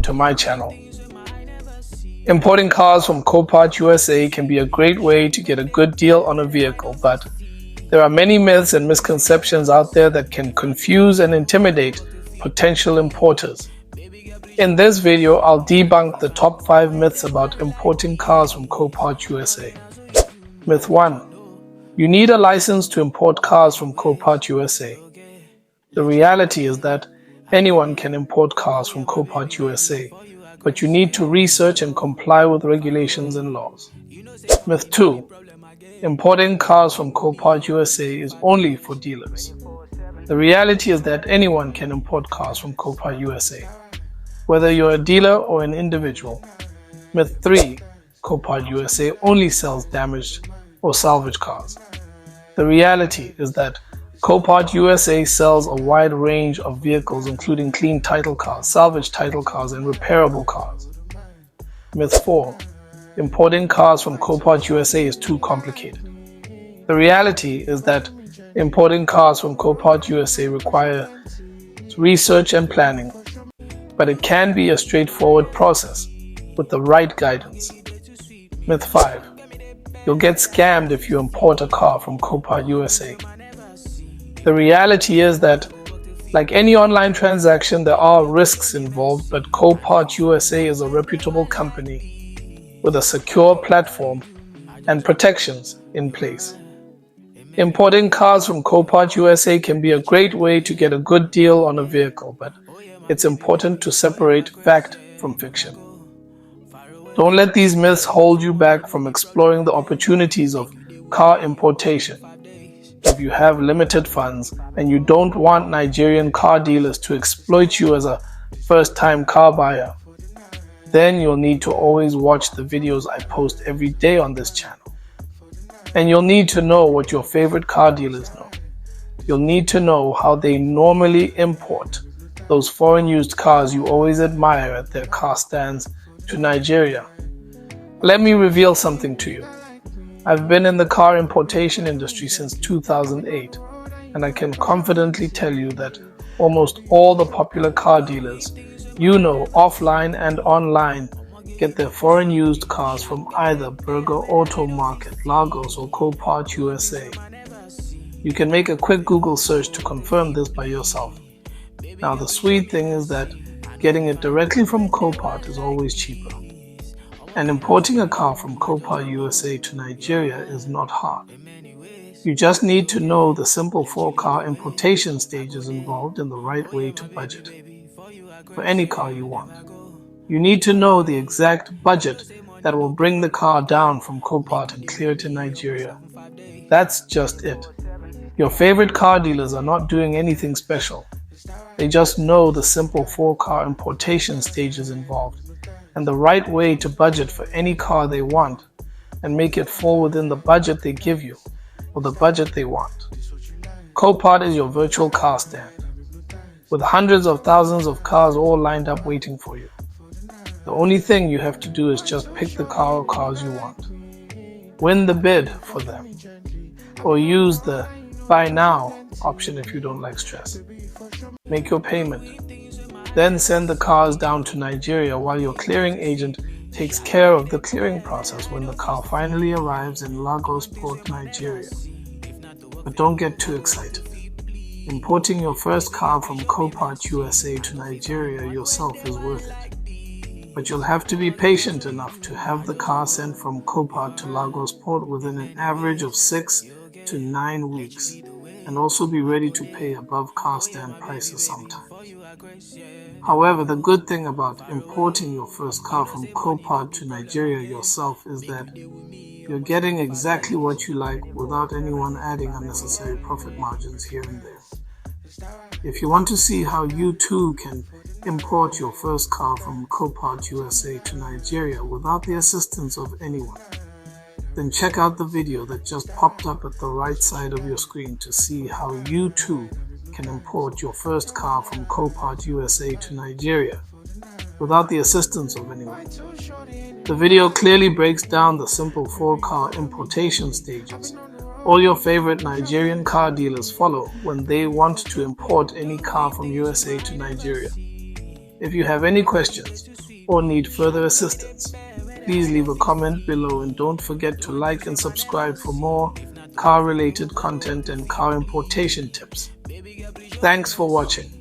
to my channel. Importing cars from Copart USA can be a great way to get a good deal on a vehicle, but there are many myths and misconceptions out there that can confuse and intimidate potential importers. In this video, I'll debunk the top 5 myths about importing cars from Copart USA. Myth 1. You need a license to import cars from Copart USA. The reality is that anyone can import cars from Copart USA, but you need to research and comply with regulations and laws. Myth 2. Importing cars from Copart USA is only for dealers. The reality is that anyone can import cars from Copart USA, whether you're a dealer or an individual. Myth 3. Copart USA only sells damaged or salvage cars. The reality is that Copart USA sells a wide range of vehicles, including clean title cars, salvage title cars, and repairable cars. Myth 4. Importing cars from Copart USA is too complicated. The reality is that importing cars from Copart USA requires research and planning, but it can be a straightforward process with the right guidance. Myth 5. You'll get scammed if you import a car from Copart USA. The reality is that, like any online transaction, there are risks involved, but Copart USA is a reputable company with a secure platform and protections in place. Importing cars from Copart USA can be a great way to get a good deal on a vehicle, but it's important to separate fact from fiction. Don't let these myths hold you back from exploring the opportunities of car importation. If you have limited funds and you don't want Nigerian car dealers to exploit you as a first-time car buyer, then you'll need to always watch the videos I post every day on this channel. And you'll need to know what your favorite car dealers know. You'll need to know how they normally import those foreign used cars you always admire at their car stands to Nigeria. Let me reveal something to you. I've been in the car importation industry since 2008, and I can confidently tell you that almost all the popular car dealers you know, offline and online, get their foreign used cars from either Burger Auto Market, Lagos, or Copart USA. You can make a quick Google search to confirm this by yourself. Now, the sweet thing is that getting it directly from Copart is always cheaper. And importing a car from Copart USA to Nigeria is not hard. You just need to know the simple 4-car importation stages involved and the right way to budget for any car you want. You need to know the exact budget that will bring the car down from Copart and clear it in Nigeria. That's just it. Your favorite car dealers are not doing anything special. They just know the simple 4-car importation stages involved and the right way to budget for any car they want and make it fall within the budget they give you or the budget they want. Copart is your virtual car stand, with hundreds of thousands of cars all lined up waiting for you. The only thing you have to do is just pick the car or cars you want, win the bid for them, or use the buy now option if you don't like stress. Make your payment, then send the cars down to Nigeria while your clearing agent takes care of the clearing process when the car finally arrives in Lagos Port, Nigeria. But don't get too excited. Importing your first car from Copart USA to Nigeria yourself is worth it. But you'll have to be patient enough to have the car sent from Copart to Lagos Port within an average of 6 to 9 weeks, and also be ready to pay above car stand prices sometimes. However, the good thing about importing your first car from Copart to Nigeria yourself is that you're getting exactly what you like without anyone adding unnecessary profit margins here and there. If you want to see how you too can import your first car from Copart USA to Nigeria without the assistance of anyone, then check out the video that just popped up at the right side of your screen to see how you too can import your first car from Copart USA to Nigeria without the assistance of anyone. The video clearly breaks down the simple 4-car importation stages all your favorite Nigerian car dealers follow when they want to import any car from USA to Nigeria. If you have any questions or need further assistance, please leave a comment below and don't forget to like and subscribe for more car-related content and car importation tips. Thanks for watching.